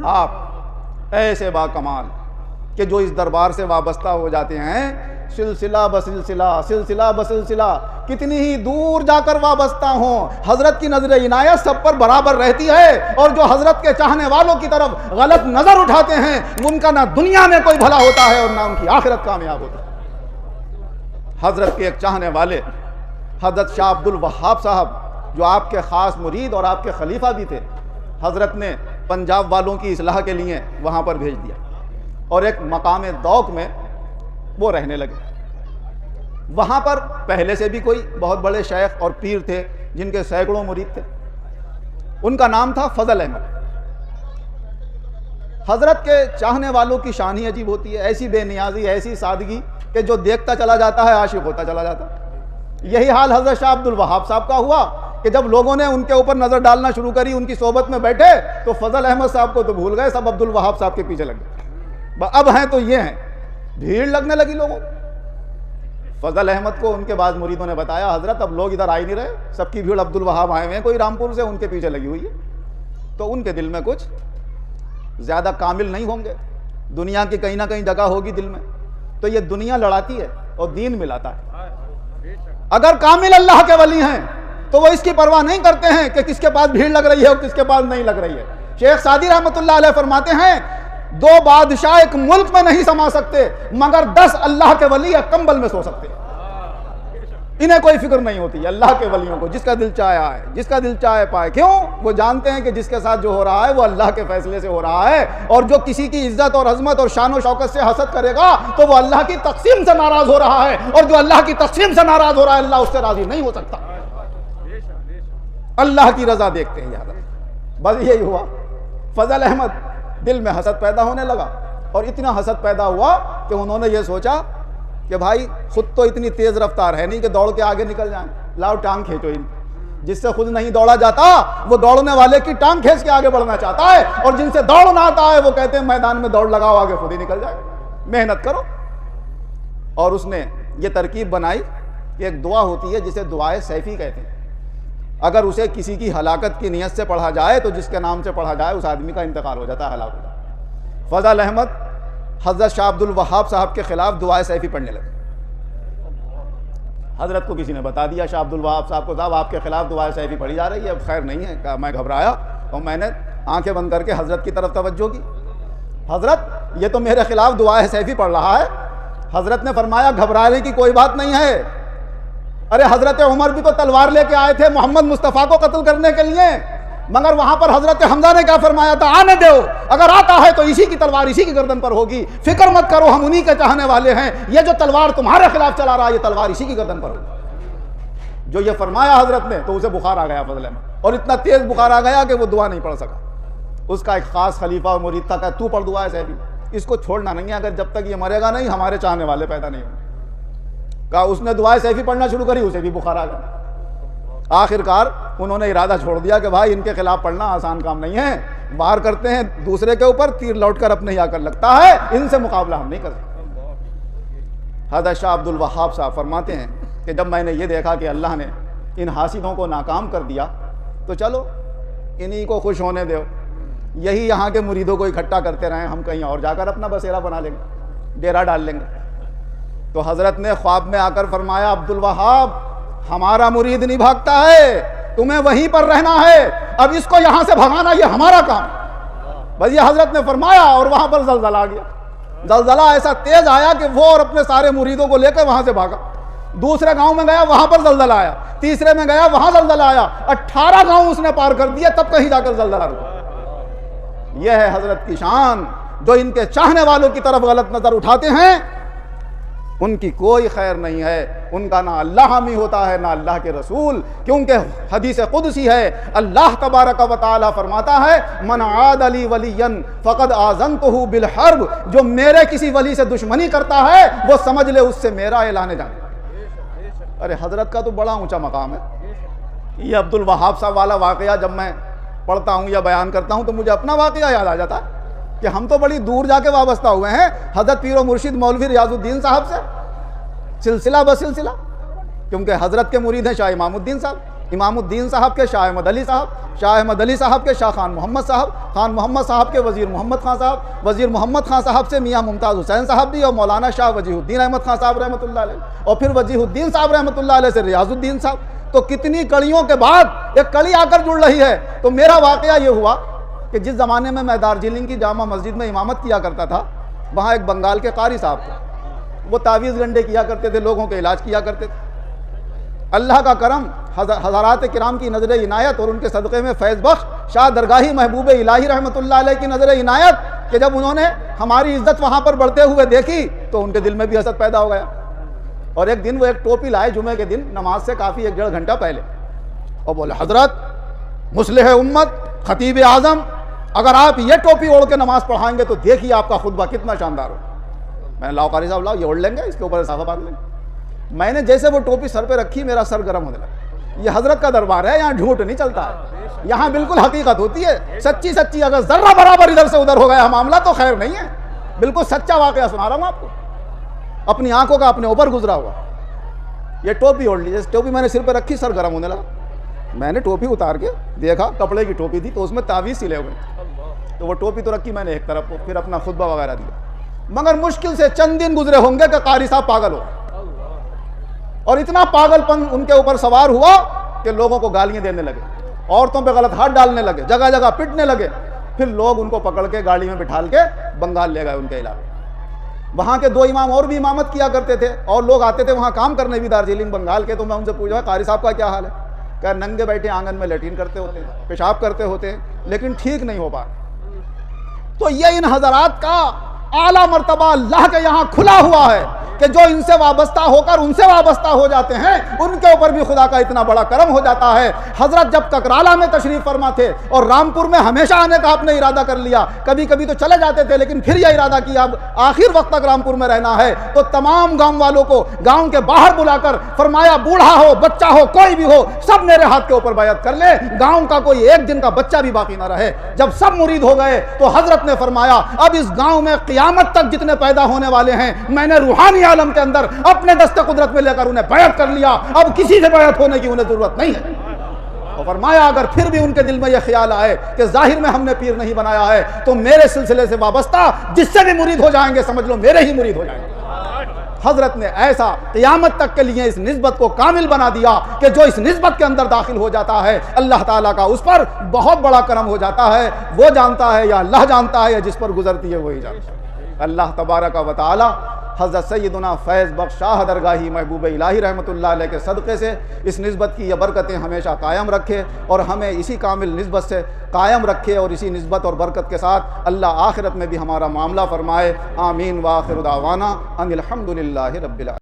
آپ ایسے با کمال کہ جو اس دربار سے وابستہ ہو جاتے ہیں، سلسلہ بسلسلہ سلسلہ بسلسلہ کتنی ہی دور جا کر وابستہ ہوں، حضرت کی نظر عنایت سب پر برابر رہتی ہے، اور جو حضرت کے چاہنے والوں کی طرف غلط نظر اٹھاتے ہیں ان کا نہ دنیا میں کوئی بھلا ہوتا ہے اور نہ ان کی آخرت کامیاب ہوتی ہے۔ حضرت کے ایک چاہنے والے حضرت شاہ عبد الوہاب صاحب، جو آپ کے خاص مرید اور آپ کے خلیفہ بھی تھے، حضرت نے پنجاب والوں کی اصلاح کے لیے وہاں پر بھیج دیا، اور ایک مقام دوق میں وہ رہنے لگے۔ وہاں پر پہلے سے بھی کوئی بہت بڑے شیخ اور پیر تھے جن کے سینکڑوں مرید تھے، ان کا نام تھا فضل احمد۔ حضرت کے چاہنے والوں کی شان ہی عجیب ہوتی ہے، ایسی بے نیازی، ایسی سادگی کہ جو دیکھتا چلا جاتا ہے عاشق ہوتا چلا جاتا ہے۔ یہی حال حضرت شاہ عبد الوہاب صاحب کا ہوا کہ جب لوگوں نے ان کے اوپر نظر ڈالنا شروع کری، ان کی صحبت میں بیٹھے تو فضل احمد صاحب کو تو بھول گئے، سب عبد الوہاب صاحب کے پیچھے لگ گئے۔ اب ہیں تو یہ ہیں، بھیڑ لگنے لگی لوگوں۔ فضل احمد کو ان کے بعض مریدوں نے بتایا، حضرت اب لوگ ادھر آ ہی نہیں رہے، سب کی بھیڑ عبد الوہاب آئے ہوئے ہیں، کوئی رامپور سے ان کے پیچھے لگی ہوئی ہے۔ تو ان کے دل میں کچھ زیادہ کامل نہیں ہوں گے، دنیا کی کہیں نہ کہیں جگہ ہوگی دل میں، تو یہ دنیا لڑاتی ہے اور دین ملاتا ہے۔ اگر کامل اللہ کے ولی ہیں تو وہ اس کی پرواہ نہیں کرتے ہیں کہ کس کے پاس بھیڑ لگ رہی ہے اور کس کے پاس نہیں لگ رہی ہے۔ شیخ سعدی رحمۃ اللہ علیہ فرماتے ہیں، دو بادشاہ ایک ملک میں نہیں سما سکتے مگر 10 اللہ کے ولی ایک کمبل میں سو سکتے ہیں۔ انہیں کوئی فکر نہیں ہوتی ہے اللہ کے ولیوں کو، جس کا دل چاہے آئے، جس کا دل چاہے پائے۔ کیوں؟ وہ جانتے ہیں کہ جس کے ساتھ جو ہو رہا ہے وہ اللہ کے فیصلے سے ہو رہا ہے، اور جو کسی کی عزت اور عظمت اور شان و شوکت سے حسد کرے گا تو وہ اللہ کی تقسیم سے ناراض ہو رہا ہے، اور جو اللہ کی تقسیم سے ناراض ہو رہا ہے اللہ اس سے راضی نہیں ہو سکتا۔ اللہ کی رضا دیکھتے ہیں یاد۔ بس یہی ہوا، فضل احمد دل میں حسد پیدا ہونے لگا، اور اتنا حسد پیدا ہوا کہ انہوں نے یہ سوچا کہ بھائی خود تو اتنی تیز رفتار ہے نہیں کہ دوڑ کے آگے نکل جائیں، لاؤ ٹانگ کھینچو ان۔ جس سے خود نہیں دوڑا جاتا وہ دوڑنے والے کی ٹانگ کھینچ کے آگے بڑھنا چاہتا ہے، اور جن سے دوڑنا آتا ہے وہ کہتے ہیں میدان میں دوڑ لگاؤ، آگے خود ہی نکل جائے، محنت کرو۔ اور اس نے یہ ترکیب بنائی کہ ایک دعا ہوتی ہے جسے دعائے سیفی کہتے ہیں، اگر اسے کسی کی ہلاکت کی نیت سے پڑھا جائے تو جس کے نام سے پڑھا جائے اس آدمی کا انتقال ہو جاتا ہے، ہلاک ہو جاتا ہے۔ فضل احمد حضرت شاہ عبد الوہاب صاحب کے خلاف دعائے سیفی پڑھنے لگے۔ حضرت کو کسی نے بتا دیا شاہ عبد الوہاب صاحب کو، صاحب آپ کے خلاف دعائے سیفی پڑھی جا رہی ہے، اب خیر نہیں ہے۔ کہا میں گھبرایا اور میں نے آنکھیں بند کر کے حضرت کی طرف توجہ کی، حضرت یہ تو میرے خلاف دعائے سیفی پڑھ رہا ہے۔ حضرت نے فرمایا گھبرانے کی کوئی بات نہیں ہے، ارے حضرت عمر بھی تو تلوار لے کے آئے تھے محمد مصطفیٰ کو قتل کرنے کے لیے، مگر وہاں پر حضرت حمزہ نے کیا فرمایا تھا؟ آنے دو، اگر آتا ہے تو اسی کی تلوار اسی کی گردن پر ہوگی، فکر مت کرو ہم انہی کے چاہنے والے ہیں، یہ جو تلوار تمہارے خلاف چلا رہا ہے یہ تلوار اسی کی گردن پر ہوگی۔ جو یہ فرمایا حضرت نے تو اسے بخار آ گیا فضل احمد، اور اتنا تیز بخار آ گیا کہ وہ دعا نہیں پڑھ سکا۔ اس کا ایک خاص خلیفہ اور مرید تھا، کہ تو پڑھ دعا ہے اس کو چھوڑنا نہیں ہے، اگر جب تک یہ مرے گا نہیں ہمارے چاہنے والے پیدا نہیں ہوں گے۔ کہا اس نے دعائے سیفی پڑھنا شروع کری، اسے بھی بخار آ گیا۔ آخر کار انہوں نے ارادہ چھوڑ دیا کہ بھائی ان کے خلاف پڑھنا آسان کام نہیں ہے، وار کرتے ہیں دوسرے کے اوپر، تیر لوٹ کر اپنے ہی آ کر لگتا ہے، ان سے مقابلہ ہم نہیں کر سکتے۔ حضرت شاہ عبد الوہاب صاحب فرماتے ہیں کہ جب میں نے یہ دیکھا کہ اللہ نے ان حاسدوں کو ناکام کر دیا تو چلو انہی کو خوش ہونے دو، یہی یہاں کے مریدوں کو اکٹھا کرتے رہیں، ہم کہیں اور جا کر اپنا بسیرا بنا لیں گے، ڈیرا ڈال لیں گے۔ تو حضرت نے خواب میں آ کر فرمایا عبد الوہاب ہمارا مرید نہیں بھاگتا ہے، تمہیں وہیں پر رہنا ہے، اب اس کو یہاں سے بھگانا یہ ہمارا کام۔ بس یہ حضرت نے فرمایا اور وہاں پر زلزلہ آ گیا۔ زلزلہ ایسا تیز آیا کہ وہ اور اپنے سارے مریدوں کو لے کر وہاں سے بھاگا۔ دوسرے گاؤں میں گیا وہاں پر زلزلہ آیا، تیسرے میں گیا وہاں زلزلہ آیا، 18 گاؤں اس نے پار کر دیا، تب کہیں جا کر زلزلہ رکا۔ یہ ہے حضرت کی شان، جو ان کے چاہنے والوں کی طرف غلط نظر اٹھاتے ہیں ان کی کوئی خیر نہیں ہے، ان کا نہ اللہ حامی ہوتا ہے نہ اللہ کے رسول، کیونکہ حدیث قدسی ہے، اللہ تبارک و تعالی فرماتا ہے من عاد لی ولیا فقد آذنتہ بالحرب، جو میرے کسی ولی سے دشمنی کرتا ہے وہ سمجھ لے اس سے میرا اعلان جنگ۔ ارے حضرت کا تو بڑا اونچا مقام ہے۔ یہ عبد الوہاب صاحب والا واقعہ جب میں پڑھتا ہوں یا بیان کرتا ہوں تو مجھے اپنا واقعہ یاد آ جاتا ہے کہ ہم تو بڑی دور جا کے وابستہ ہوئے ہیں حضرت پیر و مرشد مولوی ریاض الدین صاحب سے، سلسلہ بسلسلہ، کیونکہ حضرت کے مرید ہیں شاہ امام الدین صاحب، امام الدین صاحب کے شاہ احمد علی صاحب، شاہ احمد علی صاحب کے شاہ خان محمد صاحب، خان محمد صاحب کے وزیر محمد خان صاحب، وزیر محمد خان صاحب سے میاں ممتاز حسین صاحب بھی، اور مولانا شاہ وجیہ الدین احمد خان صاحب رحمۃ اللہ علیہ، اور پھر وجیہ الدین صاحب رحمۃ اللہ علیہ سے ریاض الدین صاحب۔ تو کتنی کڑیوں کے بعد ایک کڑی آ کر جڑ رہی ہے۔ تو میرا واقعہ یہ ہوا کہ جس زمانے میں دارجلنگ کی جامع مسجد میں امامت کیا کرتا تھا، وہاں ایک بنگال کے قاری صاحب تھے، وہ تعویذ گنڈے کیا کرتے تھے، لوگوں کے علاج کیا کرتے تھے۔ اللہ کا کرم، حضرات کرام کی نظر عنایت اور ان کے صدقے میں فیض بخش شاہ درگاہی محبوب الہی رحمۃ اللہ علیہ کی نظر عنایت کہ جب انہوں نے ہماری عزت وہاں پر بڑھتے ہوئے دیکھی تو ان کے دل میں بھی حسد پیدا ہو گیا۔ اور ایک دن وہ ایک ٹوپی لائے جمعے کے دن نماز سے کافی 1-1.5 گھنٹہ پہلے، اور بولے حضرت مصلح امت خطیب اعظم اگر آپ یہ ٹوپی اوڑھ کے نماز پڑھائیں گے تو دیکھیے آپ کا خطبہ کتنا شاندار ہو۔ میں نے لاؤ قاری صاحب لاؤ یہ اوڑھ لیں گے، اس کے اوپر صافہ باندھ لیں گے۔ میں نے جیسے وہ ٹوپی سر پہ رکھی میرا سر گرم ہونے لگا۔ یہ حضرت کا دربار ہے، یہاں جھوٹ نہیں چلتا ہے، یہاں بالکل حقیقت ہوتی ہے، سچی سچی۔ اگر ذرہ برابر ادھر سے ادھر ہو گیا معاملہ تو خیر نہیں ہے، بالکل سچا واقعہ سنا رہا ہوں آپ کو، اپنی آنکھوں کا اپنے اوپر گزرا ہوا۔ یہ ٹوپی اوڑھ لی، ٹوپی میں نے سر پہ رکھی، سر گرم ہونے لگا۔ میں نے ٹوپی اتار کے دیکھا، کپڑے کی ٹوپی تھی تو اس میں تعویذ سلے ہوئے، تو وہ ٹوپی تو رکھی میں نے ایک طرف کو، پھر اپنا خطبہ وغیرہ دیا۔ مگر مشکل سے چند دن گزرے ہوں گے کہ قاری صاحب پاگل ہو، اور اتنا پاگل پن ان کے اوپر سوار ہوا کہ لوگوں کو گالیاں دینے لگے، عورتوں پہ غلط ہاتھ ڈالنے لگے، جگہ جگہ پٹنے لگے۔ پھر لوگ ان کو پکڑ کے گاڑی میں بٹھال کے بنگال لے گئے ان کے علاقے۔ وہاں کے 2 امام اور بھی امامت کیا کرتے تھے، اور لوگ آتے تھے وہاں کام کرنے بھی دارجلنگ بنگال کے۔ تو میں ان سے پوچھا قاری صاحب کا کیا حال ہے؟ کہ ننگے بیٹھے آنگن میں لیٹرین کرتے ہوتے ہیں، پیشاب کرتے ہوتے ہیں، لیکن ٹھیک نہیں ہو پا۔ تو یہ ان حضرات کا اعلیٰ مرتبہ اللہ کے یہاں کھلا ہوا ہے کہ جو ان سے وابستہ ہو کر ان سے وابستہ ہو جاتے ہیں، ان کے اوپر بھی خدا کا اتنا بڑا کرم ہو جاتا ہے۔ حضرت جب ککرالہ میں تشریف فرما تھے اور رامپور میں ہمیشہ آنے کا آپ نے ارادہ کر لیا، کبھی کبھی تو چلے جاتے تھے لیکن پھر یہ ارادہ کیا اب آخر وقت تک رامپور میں رہنا ہے، تو تمام گاؤں والوں کو گاؤں کے باہر بلا کر فرمایا بوڑھا ہو بچہ ہو کوئی بھی ہو سب میرے ہاتھ کے اوپر بیعت کر لے، گاؤں کا کوئی ایک دن کا بچہ بھی باقی نہ رہے۔ جب سب مرید ہو گئے تو حضرت نے فرمایا اب اس گاؤں میں قیامت تک جتنے پیدا ہونے والے ہیں میں نے روحانی عالم کے اندر اپنے دست قدرت میں لے کر انہیں بیعت کر لیا، اب کسی سے بیعت ہونے کی انہیں ضرورت نہیں ہے۔ اور فرمایا اگر پھر بھی ان کے دل میں یہ خیال آئے کہ ظاہر میں ہم نے پیر نہیں بنایا ہے تو میرے سلسلے سے وابستہ جس سے بھی مرید ہو جائیں گے سمجھ لو میرے ہی مرید ہو جائیں گے۔ حضرت نے ایسا قیامت تک کے لیے اس نسبت کو کامل بنا دیا کہ جو اس نسبت کے اندر داخل ہو جاتا ہے اللہ تعالیٰ کا اس پر بہت بڑا کرم ہو جاتا ہے۔ وہ جانتا ہے یا اللہ جانتا ہے یا جس پر گزرتی ہے وہی جانتا ہے۔ اللہ تبارک و تعالی حضرت سیدنا فیض بخش شاہ درگاہی محبوب الہی رحمۃ اللہ علیہ کے صدقے سے اس نسبت کی یہ برکتیں ہمیشہ قائم رکھے اور ہمیں اسی کامل نسبت سے قائم رکھے، اور اسی نسبت اور برکت کے ساتھ اللہ آخرت میں بھی ہمارا معاملہ فرمائے۔ آمین وآخر دعوانا ان الحمد للہ رب العالمین۔